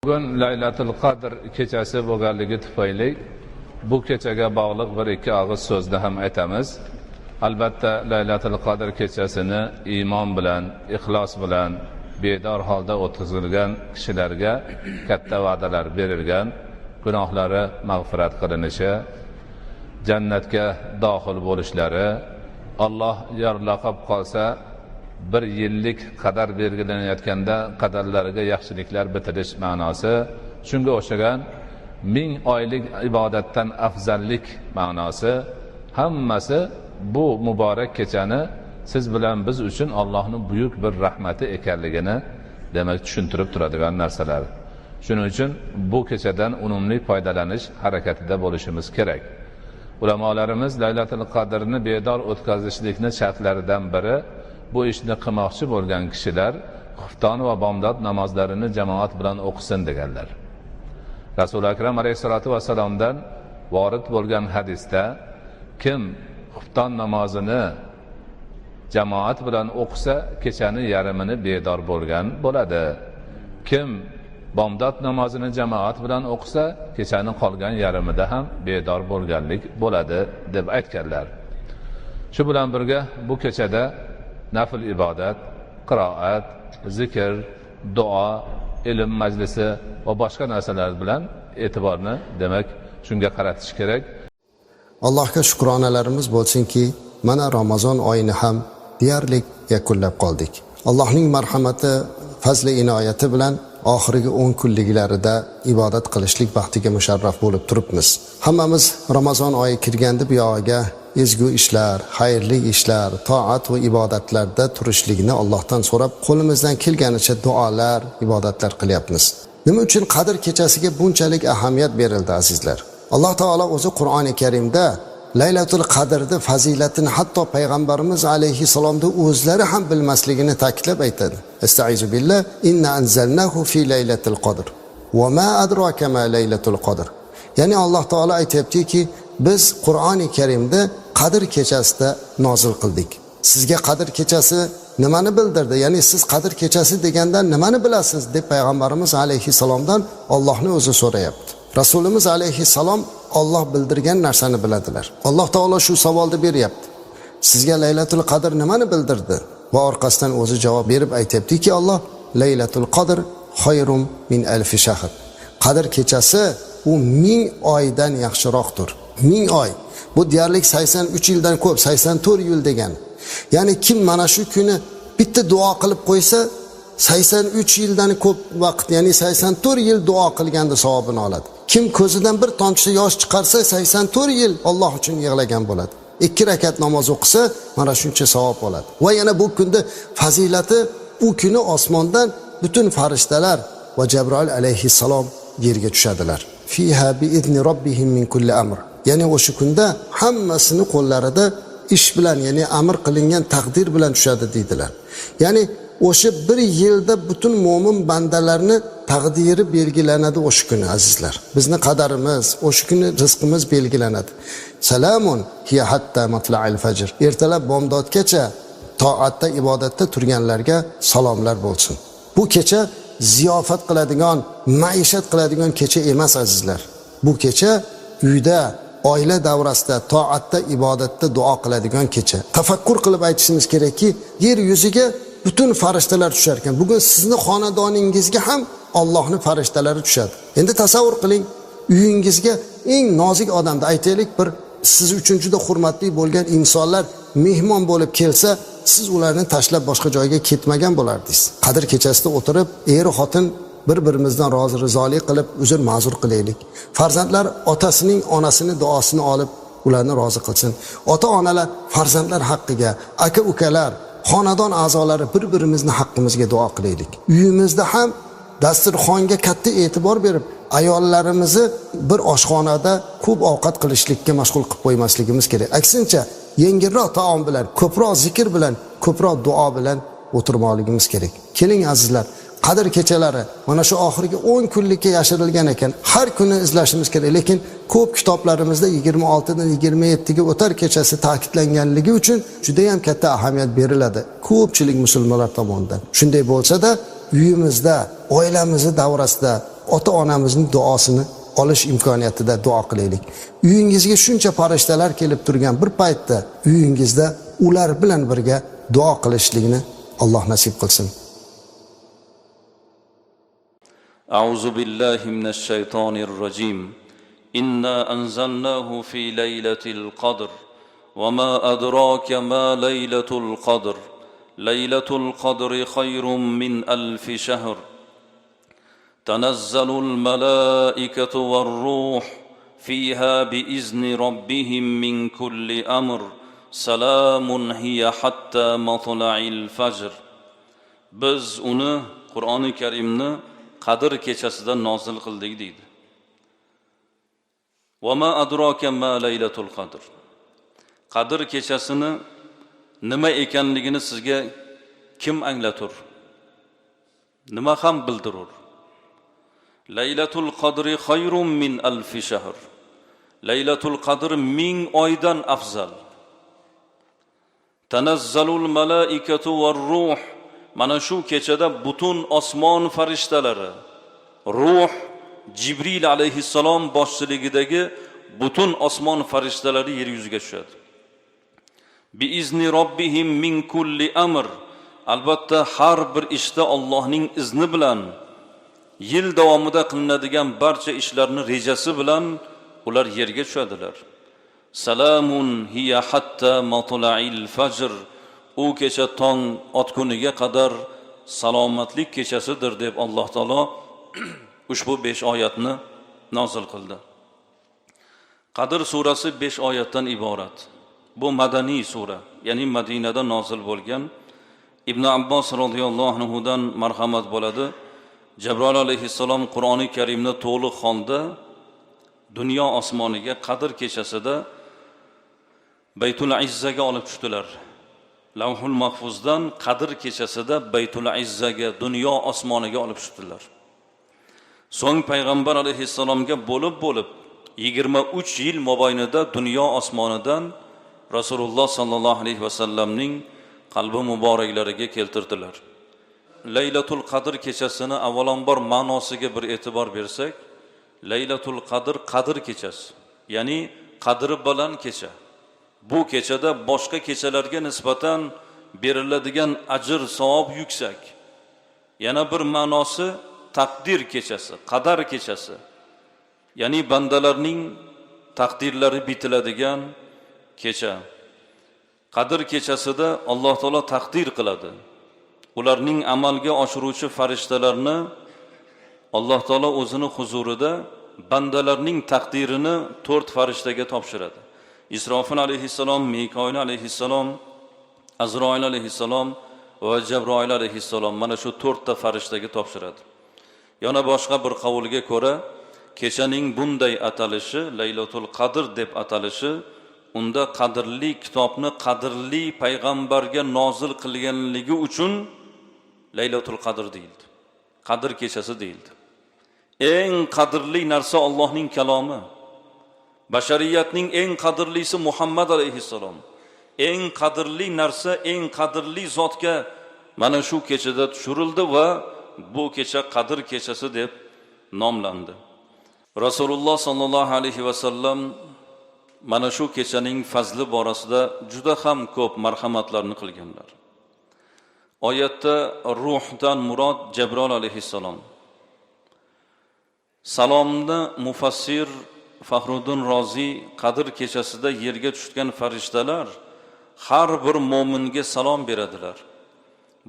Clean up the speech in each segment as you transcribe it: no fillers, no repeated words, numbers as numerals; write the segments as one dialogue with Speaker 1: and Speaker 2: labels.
Speaker 1: Bugun Laylatul Qadr kechasi bo'lganligi tufayli bu kechaga bog'liq bir ikki og'iz so'zni ham aytamiz. Albatta Laylatul Qadr kechasini iymon bilan, ixlos bilan bedor holda o'tkazilgan kishilarga katta va'dalar berilgan, gunohlari mag'firat qilinishi, jannatga dohil bo'lishlari, Alloh yorlaqab qolsa bir yillik qadar belgilanayotganda qadarlariga yaxshiliklar bitirish ma'nosi, shunga o'xshagan 1000 oylik ibodatdan afzallik ma'nosi, hammasi bu muborak kechani siz bilan biz uchun Allohning buyuk bir rahmati ekanligini demak tushuntirib turadigan narsalar. Shuning uchun bu kechadan unumli foydalanish harakatida bo'lishimiz kerak. Ulamolarimiz Laylatul Qadrni bedor o'tkazishlikni shartlaridan biri bu ishni qilmoqchi bo'lgan kishilar xufton va bomdod namozlarini jamoat bilan o'qisin deganlar. Rasul akram alayhisolatu vasallamdan vorid bo'lgan hadisda kim xufton namozini jamoat bilan o'qisa kechani yarmini bedor bo'lgan bo'ladi. Kim bomdod namozini jamoat bilan o'qisa kechani qolgan yarmida ham bedor bo'lganlik bo'ladi deb aytganlar. Shu bilan birga bu kechada nafl ibodat, qiroat, zikr, duo, ilm majlisi va boshqa narsalar bilan e'tiborni demak shunga qaratish kerak.
Speaker 2: Allohga shukronalarimiz bo'lsinki, mana Ramazon oyini ham deyarli yakunlab qoldik. Allohning marhamati, fazli inoyati bilan oxirgi 10 kunliklarida ibodat qilishlik baxtiga musharraf bo'lib turibmiz. Hammamiz Ramazon oyi kirganda bu yo'g'iga ezgu ishlar, xayrli ishlar, toat va ibodatlarda turishligini Allohdan so'rab, qo'limizdan kelganicha duolar, ibodatlar qilyapmiz. Nima uchun Qadr kechasiga bunchalik ahamiyat berildi azizlar? Alloh taolo o'zi Qur'oni Karimda Laylatul Qadrning fazilatini hatto payg'ambarimiz alayhissalomning o'zlari ham bilmasligini ta'kidlab aytadi. Estaizu billah, inna anzalnahu fi laylatil qadr. Va ma adraka ma laylatul qadr. Ya'ni Alloh taolo aytayaptiki, biz Qur'oni Karimda Qadr kechasida nozil qildik. Sizga Qadr kechasi nimani bildirdi? Ya'ni siz Qadr kechasi degandan nimani bilasiz deb payg'ambarimiz alayhissalomdan Allohning o'zi so'rayapti. Rasulimiz alayhissalom Alloh bildirgan narsani biladilar. Alloh taolo shu savolni beryapti. Sizga Laylatul Qadr nimani bildirdi? Va orqasidan o'zi javob berib aytayaptiki, Alloh Laylatul Qadr xayrum min alfi shahr. Qadr kechasi u 1000 oydan yaxshiroqdir. 1000 oy. Bu deyarli 83 yildan ko'p, 84 yil degan. Ya'ni kim mana shu kuni bitta duo qilib qo'ysa, 83 yildan ko'p vaqt, ya'ni 84 yil duo qilganda savobini oladi. Kim ko'zidan bir tomchi yosh chiqarsa 84 yil Alloh uchun yig'lagan bo'ladi. 2 rakat namoz o'qisa mana shuncha savob oladi. Va yana bu kunda fazilati, u kuni osmondan butun farishtalar va Jabroil alayhissalom yerga tushadilar. Fiha bi izni robbihim min kulli amr. Ya'ni o'sha kunda hammasini qo'llarida ish bilan, ya'ni amr qilingan taqdir bilan tushadi deydilar. Ya'ni o'sha bir yilda butun mo'min bandalarni taqdiri belgilanadi o'sha kuni azizlar. Bizni qadarimiz, o'sha kuni rizqimiz belgilanadi. Salamun hiya hatta matla'il fajr. Ertalab bomdodgacha toatda, ibodatda turganlarga salomlar bo'lsin. Bu kecha ziyofat qiladigan, maishat qiladigan kecha emas azizlar. Bu kecha uyda, oila davrasida, toatda, ibodatda duo qiladigan kecha. Tafakkur qilib aytishimiz kerakki, yer yuziga butun farishtalar tushar ekan. Bugun sizni xonadoningizga ham Allohning farishtalari tushadi. Endi tasavvur qiling, uyingizga eng nozik odamni aytaylik, bir siz uchun juda hurmatli bo'lgan insonlar mehmon bo'lib kelsa, siz ularni tashlab boshqa joyga ketmagan bo'lardingiz. Qadr kechasida o'tirib, er-xotin bir-birimizdan rozi rizolik qilib, uzr ma'zur qilaylik. Farzandlar otasining, onasining duosini olib, ularni rozi qilsin. Ota-onalar farzandlar haqqiga, aka-ukalar, xonadon a'zolari bir-birimizni haqqimizga duo qilaylik. Uyimizda ham dasturxonga katta e'tibor berib, ayollarimizni bir oshxonada ko'p ovqat qilishlikka mashg'ul qilib qo'ymasligimiz kerak. Aksincha, yengilroq taom bilan, ko'proq zikr bilan, ko'proq duo bilan o'tirmoqligimiz kerak. Keling azizlar, Qadr kechalari mana shu oxirgi 10 kunlikka yashirilgan ekan. Har kuni izlashimiz kerak, lekin ko'p kitoblarimizda 26 dan 27 ga o'tar kechasi ta'kidlanganligi uchun juda ham katta ahamiyat beriladi ko'pchilik musulmonlar tomonidan. Shunday bo'lsa-da, uyimizda, oilamiz davrasida ota-onamizning duosini olish imkoniyatida duo qilaylik. Uyingizga shuncha farishtalar kelib turgan bir paytda uyingizda ular bilan birga duo qilishlikni Alloh nasib qilsin.
Speaker 3: A'udzu billahi minash shaytonir rojim. Inna anzalnahu fi laylatil qadr. Wa ma adraka ma laylatul qadr. Laylatul qadri khayrun min alf shahr. تنزل الملائكة والروح فيها بإذن ربهم من كل أمر سلام هي حتى مطلع الفجر. Biz uni Qur'oni Karimni Qadr kechasida nozil qildik deydi. Va ma adraka ma laylatul qadr. Qadr kechasini nima ekanligini sizga kim anglatur? Nima ham bildirur? Laylatul qadri khayrun min alf shahr. Laylatul qadr 1000 oydan afzal. Tanazzalul malaikatu var ruh. Mana shu kechada butun osmon farishtalari, ruh Jibril alayhissalom boshchiligidagi butun osmon farishtalari yer yuziga tushadi. Bi izni robbihim min kulli amr. Albatta har bir ishda Allohning izni bilan yil davomida qilinadigan barcha ishlarni rejasi bilan ular yerga tushadilar. Salamun hiya hatta matla'il fajr. U kecha tong otguniga qadar salomatlik kechasidir deb Alloh taolo ushbu 5 oyatni nozil qildi. Qadr surasi 5 oyatdan iborat. Bu madaniy sura, ya'ni Madinada nozil bo'lgan. Ibn Abbos radhiyallohu anhu dan marhamat bo'ladi. Jabroil alayhissalom Qur'oni Karimni to'liq holda dunyo osmoniga Qadr kechasida Baytul Izzaga olib tushdilar. Lavhul Mahfuzdan Qadr kechasida Baytul Izzaga, dunyo osmoniga olib tushdilar. So'ng payg'ambar alayhissalomga bo'lib 23 yil mobaynida dunyo osmonidan Rasululloh sallallohu alayhi vasallamning qalbi muboraklariga keltirdilar. Laylatul Qadr kechasini avvalambor ma'nosiga bir e'tibor bersak, Laylatul Qadr Qadr kechasi, ya'ni qadri baland kecha. Bu kechada boshqa kechalarga nisbatan beriladigan ajr savob yuksak. Yana bir ma'nosi taqdir kechasi, qadar kechasi. Ya'ni bandalarning taqdirlari bitiladigan kecha. Qadr kechasida Alloh taolo taqdir qiladi. Ularning amalga oshiruvchi farishtalarni Alloh taolo o'zini huzurida bandalarning taqdirini 4 farishtaga topshiradi. İsrofil alayhissalom, Mikoil alayhissalom, Azroil alayhissalom va Jabroil alayhissalom mana shu 4 ta farishtaga topshiradi. Yana boshqa bir qavlga ko'ra, kechaning bunday atalishi, Laylatul Qadr deb atalishi, unda qadrli kitobni qadrli payg'ambarga nozil qilganligi uchun Laylatul Qadr deyildi. Qadr kechasi deyildi. Eng qadrli narsa Allohning kalomi. Bashariyatning eng qadrlisi Muhammad alayhissalom. Eng qadrli narsa, eng qadrli zotga mana shu kechada tushirildi va bu kecha Qadr kechasi deb nomlandi. Rasululloh sallallohu alayhi vasallam mana shu kechaning fazli borasida juda ham ko'p marhamatlarni qilganlar. Oyatda ruhdan murod Jabroil alayhissalom. Salomni mufassir Faxruddin Rozi Qadr kechasida yerga tushgan farishtalar har bir mo'minga salom beradilar.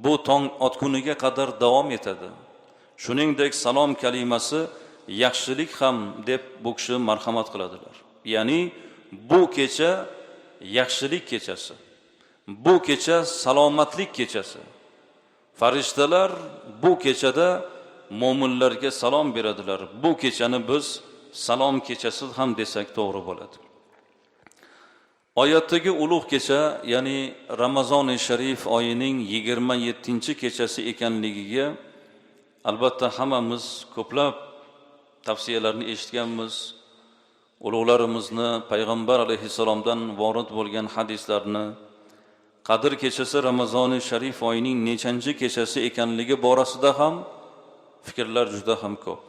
Speaker 3: Bu tong otguniga qadar davom etadi. Shuningdek salom kalimasi yaxshilik ham deb bu kishi marhamat qiladilar. Ya'ni bu kecha yaxshilik kechasi. Bu kecha salomatlik kechasi. Farishtalar bu kechada mo'minlarga salom beradilar. Bu kechani biz salom kechasi ham desak to'g'ri bo'ladi. Oyatdagi ulug' kecha, ya'ni Ramazon-i Sharif oyining 27-kechasi ekanligiga albatta hammamiz ko'plab tavsiyalarni eshitganmiz. Ulug'larimizni payg'ambar alayhissalomdan vorid bo'lgan hadislarni, Qadr kechasi Ramazon-i Sharif oyining nechanchi kechasi ekanligi borasida ham fikrlar juda ham ko'p.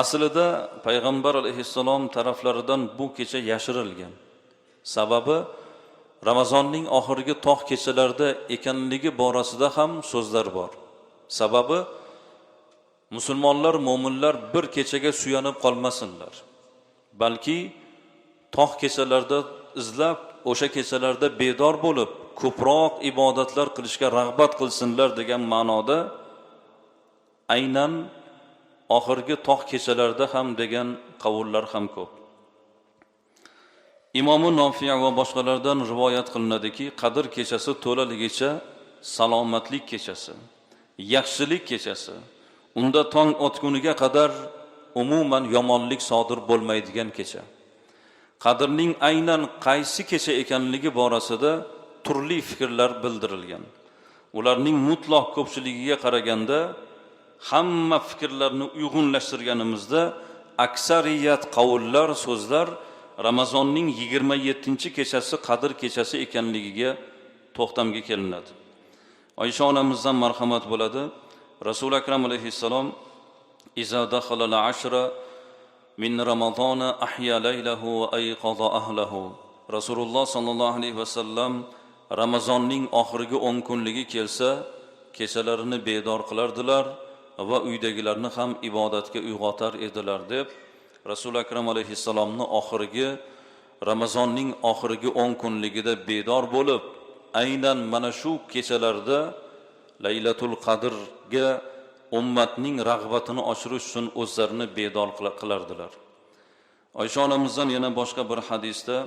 Speaker 3: Aslida payg'ambar alayhissalom taraflaridan bu kecha yashirilgan. Sababi Ramazonning oxirgi tog' kechalarida ekanligi borasida ham so'zlar bor. Sababi musulmonlar, mo'minlar bir kechaga suyanib qolmasinlar. Balki tog' kechalarda izlab, o'sha kechalarda bedor bo'lib, ko'proq ibodatlar qilishga rag'bat qilsinlar degan ma'noda aynan oxirgi tog' kechalarda ham degan qavullar ham ko'p. Imomi Nofi' va boshqalardan rivoyat qilinadiki, Qadr kechasi to'laligicha salomatlik kechasi, yaxshilik kechasi. Unda tong otguniga qadar umuman yomonlik sodir bo'lmaydigan kecha. Qadrning aynan qaysi kecha ekanligi borasida turli fikrlar bildirilgan. Ularning mutlaq ko'pchiligiga qaraganda hamma fikrlarni uyg'unlashtirganimizda aksariyat qavullar, so'zlar Ramazonning 27-kechasi Qadr kechasi ekanligiga to'xtamga kelinadi. Oysha onamizdan marhamat bo'ladi. Rasul akram alayhissalom iza dakhala al-ashra min Ramazona ahya laylahu va ayqadha ahlahu. Rasululloh sallallohu alayhi vasallam Ramazonning oxirgi 10 kunligi kelsa, kechalarini bedor qilardilar va uydagilarni ham ibodatga uyg'otar edilar deb Rasul akram alayhissalomni oxirgi Ramazonning oxirgi 10 kunligida bedor bo'lib, aynan mana shu kechalarda Laylatul Qadrga ummatning rag'batini oshirish uchun o'zlarini bedor qilardilar. Oysha onamizdan yana boshqa bir hadisda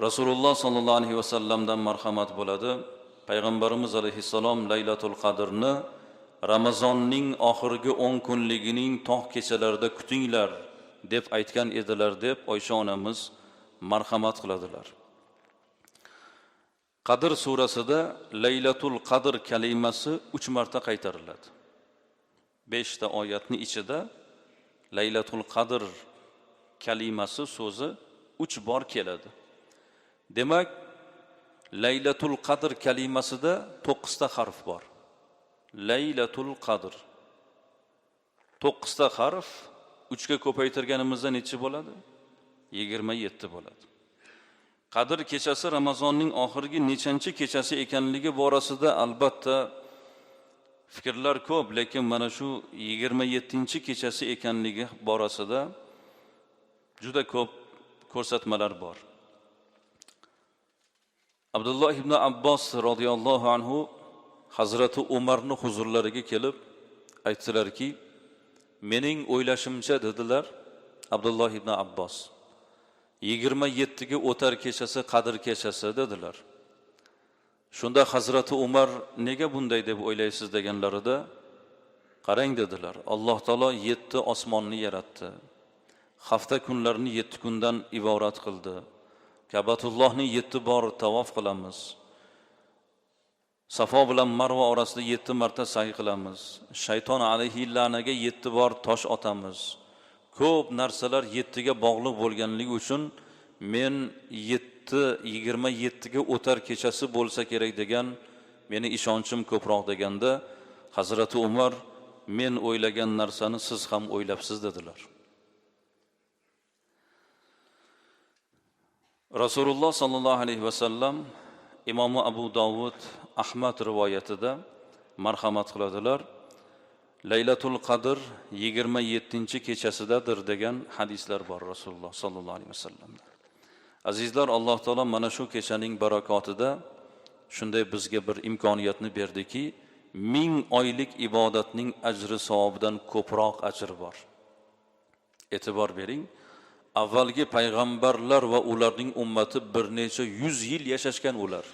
Speaker 3: Rasululloh sallallohu alayhi vasallamdan marhamat bo'ladi. Payg'ambarimiz alayhissalom Laylatul Qadrni Ramazonning oxirgi 10 kunligining tog' kechalarida kutinglar deb aytgan edilar deb Oysha onamiz marhamat qiladilar. Qadr surasida Laylatul Qadr kalimasi 3 marta qaytariladi. 5 ta oyatning ichida Laylatul Qadr kalimasi so'zi 3 bor keladi. Demak, Laylatul Qadr kalimasida 9 ta harf bor. Laylatul Qadr 9 ta harf 3 ga ko'paytirganimizda necha bo'ladi? 27 bo'ladi. Qadr kechasi Ramazonning oxirgi nechanchi kechasi ekanligi borasida albatta fikrlar ko'p, lekin mana shu 27-kechasi ekanligi borasida juda ko'p ko'rsatmalar bor. Abdulloh ibn Abbos radhiyallohu anhu Hazrati Umarning huzurlariga kelib aytdilarki, mening o'ylashimcha dedilar Abdulloh ibn Abbos 27 ga o'tar kechasi Qadr kechasi dedilar. Shunda Hazrati Umar nega bunday deb o'ylaysiz deganlarida, qarang dedilar, Alloh taolo 7 osmonni yaratdi. Hafta kunlarini 7 kundan iborat qildi. Ka'batullohni 7 bor tavof qilamiz. Safo bilan Marva orasida 7 marta sa'y qilamiz. Shayton alayhi la'naga 7 bor tosh otamiz. Ko'p narsalar 7 ga bog'liq bo'lganligi uchun men 27 ga o'tar kechasi bo'lsa kerak degan meni ishonchim ko'proq deganda Hazrati Umar men o'ylagan narsani siz ham o'ylabsiz dedilar. Rasululloh sallallohu alayhi vasallam Imom Abu Dovud Ahmad rivoyatida marhamat qiladilar. Laylatul Qadr 27-kechasidadir degan hadislar bor Rasululloh sallallohu alayhi vasallamdan. Azizlar, Alloh taolo mana shu kechaning barakotida shunday bizga bir imkoniyatni berdiki, 1000 oylik ibodatning ajri savobidan ko'proq ajr bor. E'tibor bering. Avvalgi payg'ambarlar va ularning ummati bir necha 100 yil yashashgan ular.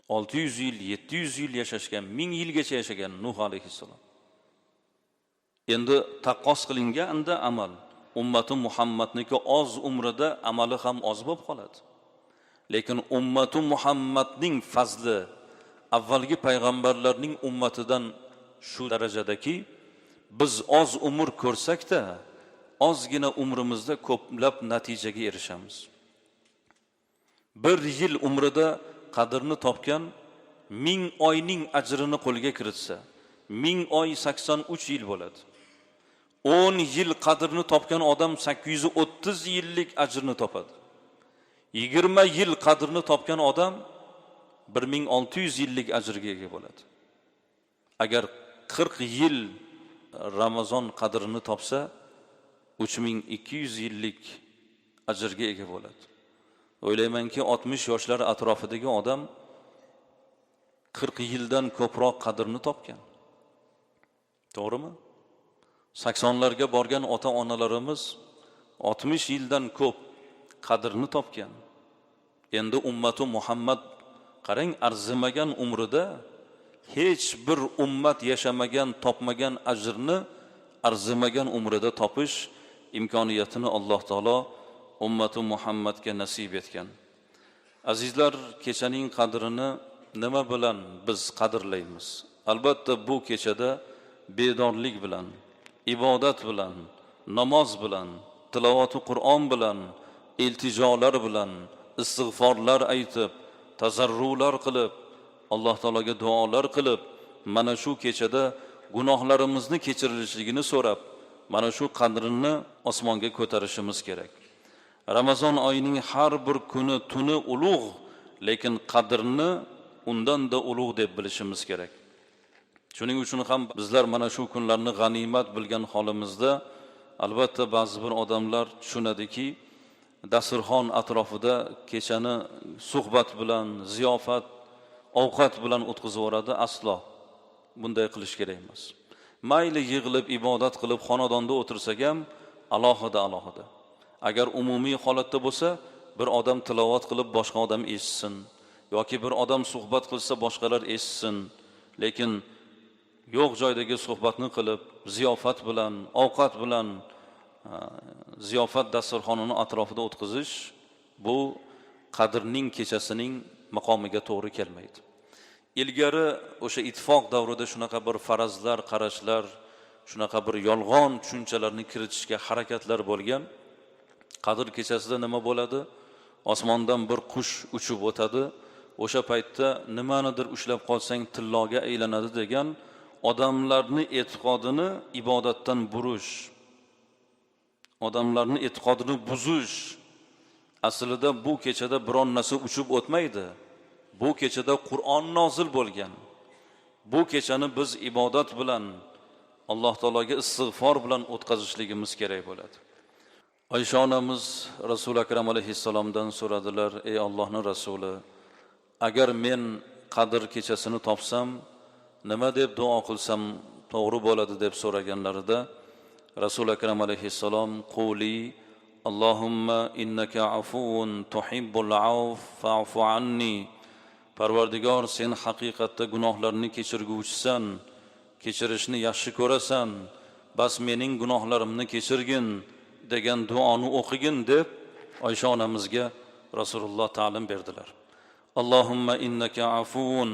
Speaker 3: 600 yil, 700 yil yashashgan, 1000 yilgacha yashagan Nuh alayhissalom. Endi taqqos qilinganda amal ummati Muhammadniki oz umrida amali ham oz bo'lib qoladi. Lekin ummati Muhammadning fazli avvalgi payg'ambarlarning ummatidan shu darajadaki, biz oz umr ko'rsak-da, ozgina umrimizda ko'plab natijaga erishamiz. 1 yil umrida qadrni topgan 1000 oyning ajrini qo'lga kiritsa, 1000 oy 83 yil bo'ladi. 10 yil qadrini topgan odam 830 yillik ajrni topadi. 20 yil qadrini topgan odam 1600 yillik ajrga ega bo'ladi. Agar 40 yil Ramazon qadrini topsa 3200 yillik ajrga ega bo'ladi. O'ylaymanki 60 yoshlar atrofidagi odam 40 yildan ko'proq qadrini topgan. To'g'rimi? 80larga borgan ota-onalarimiz 60 yildan ko'p qadrini topgan. Endi ummati Muhammad qarang, arzimagan umrida hech bir ummat yashamagan, topmagan ajrni arzimagan umrida topish imkoniyatini Alloh taolo ummati Muhammadga nasib etgan. Azizlar, kechaning qadrini nima bilan biz qadrlaymiz? Albatta bu kechada bedorlik bilan, ibodat bilan, namoz bilan, tilovati Qur'on bilan, iltijolar bilan, istig'forlar aytib, tazarrular qilib, Alloh taologa duolar qilib, mana shu kechada gunohlarimizni kechirilishligini so'rab, mana shu qadrini osmonga ko'tarishimiz kerak. Ramazon oyining har bir kuni, tuni ulug', lekin qadrini undan da ulug' deb bilishimiz kerak. Shuning uchun ham bizlar mana shu kunlarni g'animat bilgan holimizda, albatta ba'zi bir odamlar tushunadiki, dasturxon atrofida kechani suhbat bilan, ziyofat, ovqat bilan o'tkazib yuboradi. Aslo bunday qilish kerak emas. Mayli yig'ilib ibodat qilib xonadonda o'tirsak ham alohida. Agar umumiy holatda bo'lsa, bir odam tilovat qilib boshqa odam eshitsin yoki bir odam suhbat qilsa boshqalar eshitsin, lekin yo'q joydagi suhbatni qilib, ziyofat bilan, ovqat bilan ziyofat dasturxonini atrofida o'tkazish bu qadrning kechasining maqomiga to'g'ri kelmaydi. Ilgari o'sha ittifoq davrida shunaqa bir farazlar, qarashlar, shunaqa bir yolg'on tushunchalarni kiritishga harakatlar bo'lgan. Qadr kechasida nima bo'ladi? Osmondan bir qush uchib o'tadi. O'sha paytda nimanidir ushlab qolsang tilloga aylanadi degan odamlarni e'tiqodini ibodatdan burish, odamlarni e'tiqodini buzish. Aslida bu kechada biron narsa uchib o'tmaydi. Bu kechada Qur'on nozil bo'lgan. Bu kechani biz ibodat bilan, Alloh taologa istig'for bilan o'tkazishligimiz kerak bo'ladi. Oysha onamiz Rasul akram alayhissalomdan so'radilar: "Ey Allohning rasuli, agar men qadr kechasini topsam, nima deb duo qilsam to'g'ri bo'ladi?" deb so'raganlarida Rasul akram alayhissalom: "Quli Allohumma innaka afuun tuhibbul afv fa'fu anni." Parvardigor, sen haqiqatda gunohlarni kechirguvchisan, kechirishni yaxshi ko'rasan, bas mening gunohlarimni kechirgin degan duoni o'qigin deb Oysha onamizga Rasululloh ta'lim berdilar. Allohumma innaka afuun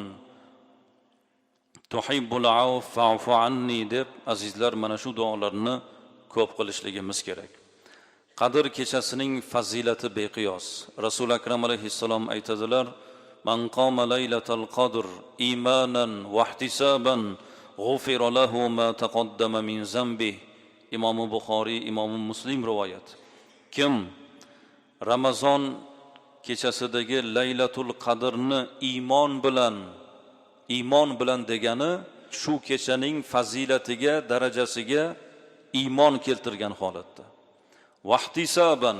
Speaker 3: tuhibbul afv fa'fu anni deb azizlar mana shu duolarni ko'p qilishligimiz kerak. Qadr kechasining fazilati beqiyos. Rasul akram alayhissalom aytadilar: "Man qama laylatal qadr imanan va ihtisaban g'ufira lahu ma taqaddama min zambi." Imom Buxoriy, Imom Muslim rivoyat. Kim Ramazon kechasidagi Laylatul Qadrni iymon bilan degani shu kechaning fazilatiga, darajasiga iymon keltirgan holatda, vahtisaban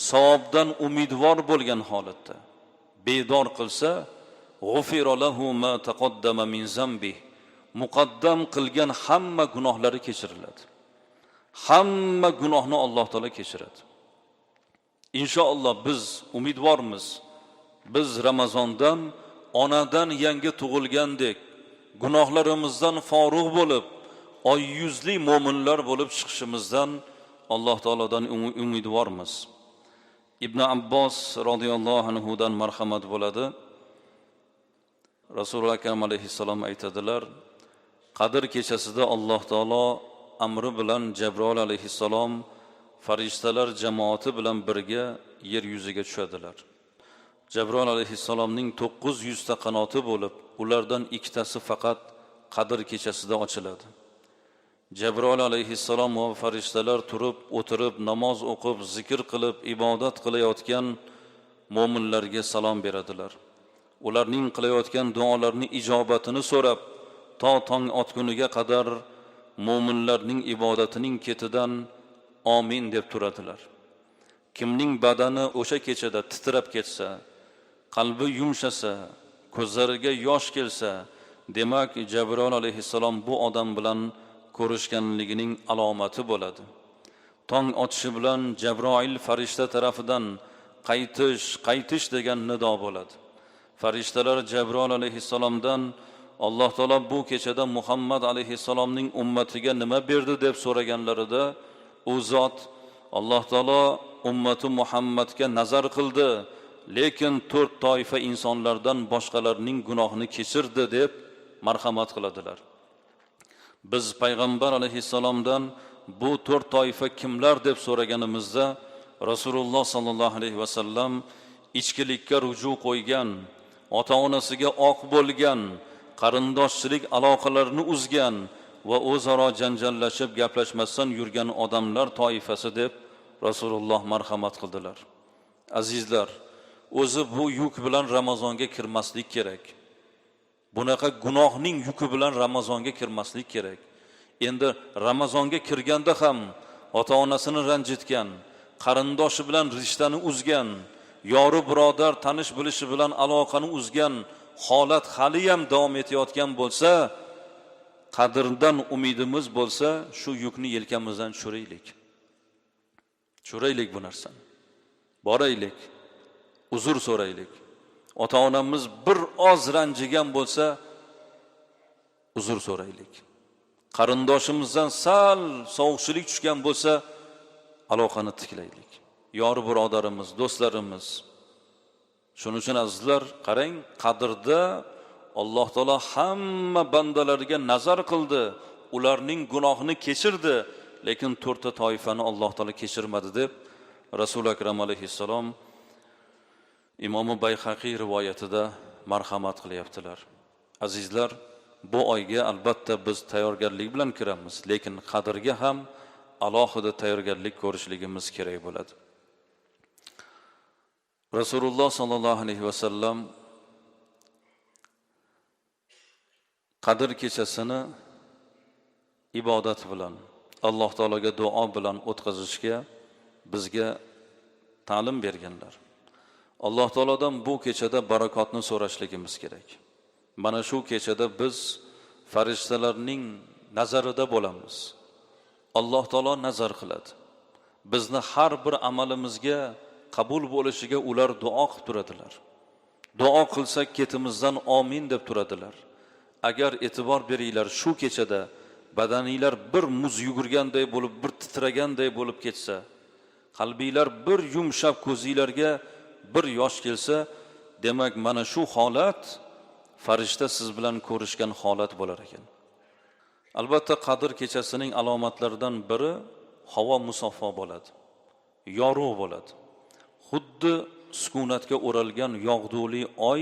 Speaker 3: savobdan umidvor bo'lgan holatda bedor qilsa, g'ufira lahu ma taqaddama min zambi, muqaddam qilgan hamma gunohlari kechiriladi. Hamma gunohni Alloh taolo kechiradi. Inshaalloh biz umidvormiz. Biz Ramazondan onadan yangi tug'ilgandek gunohlarimizdan forig' bo'lib, oy yuzli mo'minlar bo'lib chiqishimizdan Alloh taolodan umidvormiz. Ibn Abbos radhiyallohu anhu dan marhamat bo'ladi. Rasululloh akram alayhissalom aytadilar: Qadr kechasida Alloh taolo amri bilan Jabroil alayhissalom farishtalar jamoati bilan birga yer yuziga tushadilar. Jabroil alayhissalomning 900 ta qanoti bo'lib, ulardan ikkitasi faqat Qadr kechasida ochiladi. Jabroil alayhissalom va farishtalar turib, o'tirib, namoz o'qib, zikr qilib, ibodat qilayotgan mo'minlarga salom beradilar. Ularning qilayotgan duolarining ijobatini so'rab, to tong otguniga qadar mo'minlarning ibodatining ketidan amin deb turadilar. Kimning badani o'sha kechada titrab ketsa, qalbi yumshasa, ko'zlariga yosh kelsa, demak Jabroil alayhissalom bu odam bilan ko'rishganligining alomati bo'ladi. Tong otishi bilan Jabroil farishta tarafidan qaytish degan nido bo'ladi. Farishtalar Jabroil alayhissalomdan Alloh taolo bu kechada Muhammad alayhissalomning ummatiga nima berdi deb so'raganlarida, u zot Alloh taolo ummati Muhammadga nazar qildi, lekin 4 toifa insonlardan boshqalarning gunohini kechirdi deb marhamat qiladilar. Biz payg'ambar alayhissalomdan bu 4 toifa kimlar deb so'raganimizda, Rasululloh sallallohu alayhi vasallam ichkilikka ruju qo'ygan, ota-onasiga oq bo'lgan, qarindoshchilik aloqalarini uzgan va o'zaro janjallashib gaplashmasdan yurgan odamlar toifasi deb Rasululloh marhamat qildilar. Azizlar, o'zi bu yuk bilan Ramazonga kirmaslik kerak. Bunaqa gunohning yuki bilan Ramazonga kirmaslik kerak. Endi Ramazonga kirganda ham ota-onasini ranjitgan, qarindoshi bilan rishtani uzgan, yori birodar tanish bilishi bilan aloqani uzgan holat hali ham davom etayotgan bo'lsa, qadrdan umidimiz bo'lsa, shu yukni yelkamizdan tushiraylik. Tushiraylik bu narsani. Boraylik, uzr so'raylik. Ota-onamiz bir oz ranjigan bo'lsa, uzr so'raylik. Qarindoshimizdan sal sovuqchilik tushgan bo'lsa, aloqani tiklaylik. Yori birodarimiz, do'stlarimiz. Shuning uchun azizlar, qarang, qadrda Alloh taolo hamma bandalariga nazar qildi, ularning gunohini kechirdi, lekin 4 ta toifani Alloh taolo kechirmadi deb Rasul akram alayhissalom Imom Bayhaqiy rivoyatida marhamat qilyaptilar. Azizlar, bu oyga albatta biz tayyorgarlik bilan kiramiz, lekin qadrga ham alohida tayyorgarlik ko'rishligimiz kerak bo'ladi. Rasululloh sallallohu alayhi vasallam Qadr kechasini ibodat bilan, Alloh taologa duo bilan o'tkazishga bizga ta'lim berganlar. Alloh taolodan bu kechada barakotni so'rashligimiz kerak. Mana shu kechada biz farishtalarning nazarida bo'lamiz. Alloh taolo nazar qiladi. Bizni har bir amalimizga qabul bo'lishiga ular duo qilib turadilar. Duo qilsak ketimizdan amin deb turadilar. Agar e'tibor beringlar, shu kechada badaninglar bir muz yugurganday bo'lib, bir titraganday bo'lib ketsa, qalbinglar bir yumshab, ko'zinglarga bir yosh kelsa, demak mana shu holat farishta siz bilan ko'rishgan holat bo'lar ekan. Albatta Qadr kechasining alomatlaridan biri havo musaffo bo'ladi. Yorug' bo'ladi. Xuddi sukunatga o'ralgan yog'duli oy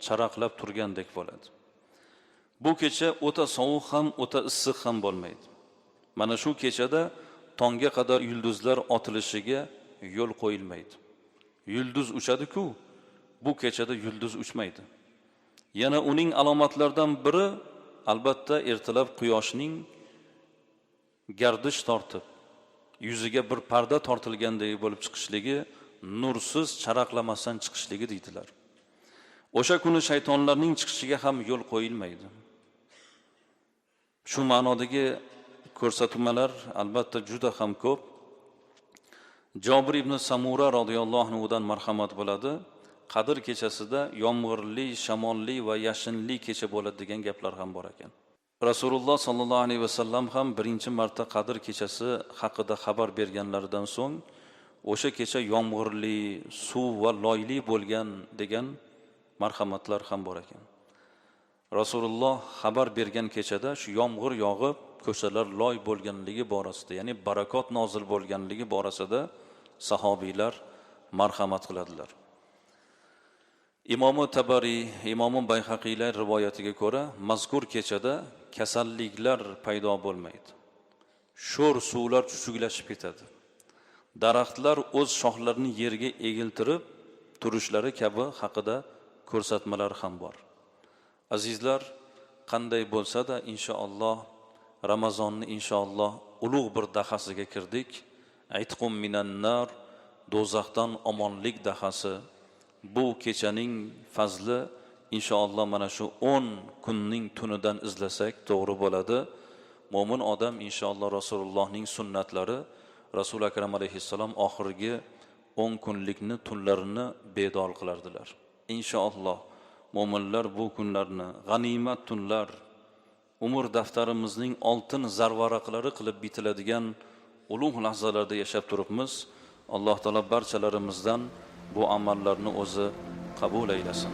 Speaker 3: charaqlab turgandek bo'ladi. Bu kecha o'ta sovuq ham, o'ta issiq ham bo'lmaydi. Mana shu kechada tongga qadar yulduzlar otilishiga yo'l qo'yilmaydi. Yulduz uchadi-ku, bu kechada yulduz uchmaydi. Yana uning alomatlaridan biri albatta ertalab quyoshning gardish tortib, yuziga bir parda tortilgandek bo'lib chiqishligi, nursiz charaqlamasdan chiqishligi deydilar. O'sha kuni shaytonlarning chiqishiga ham yo'l qo'yilmaydi. Shu ma'nodagi ko'rsatmalar albatta juda ham ko'p. Jobir ibn Samura radhiyallohu anhu dan marhamat bo'ladi. Qadr kechasida yomg'irli, shamolli va yashinli kecha bo'ladi degan gaplar ham bor ekan. Rasululloh sallallohu alayhi vasallam ham birinchi marta Qadr kechasi haqida xabar berganlaridan so'ng o'sha kecha yomg'irli, suv va loyli bo'lgan degan marhamatlar ham bor ekan. Rasululloh xabar bergan kechada shu yomg'ir yog'ib, ko'chalar loy bo'lganligi borasida, ya'ni barakot nozil bo'lganligi borasida sahobiylar marhamat qiladilar. Imom Tabari, Imom Bayhaqiylar rivoyatiga ko'ra, mazkur kechada kasalliklar paydo bo'lmaydi. sho'r suvlar chuchuklashib ketadi. Daraxtlar o'z shoxlarini yerga egiltirib turishlari kabi haqida ko'rsatmalar ham bor. Azizlar, qanday bo'lsa-da inshaalloh Ramazonni inshaalloh ulug' bir dahasiga kirdik. Aytqum minan nar, do'zaxdan omonlik dahasi. Bu kechaning fazli inshaalloh mana shu 10 kunning tunidan izlasak to'g'ri bo'ladi. Mo'min odam inshaalloh Rasulullohning sunnatlari, Rasul akram alayhissalom oxirgi 10 kunlikni tunlarini bedor qilardilar. Inshaalloh mo'minlar bu kunlarni g'animat tunlar, umr daftarimizning oltin zarvaraqlari qilib bitiladigan ulug' lahzalarda yashab turibmiz. Alloh taolo barchalarimizdan bu amallarni o'zi qabul aylasin.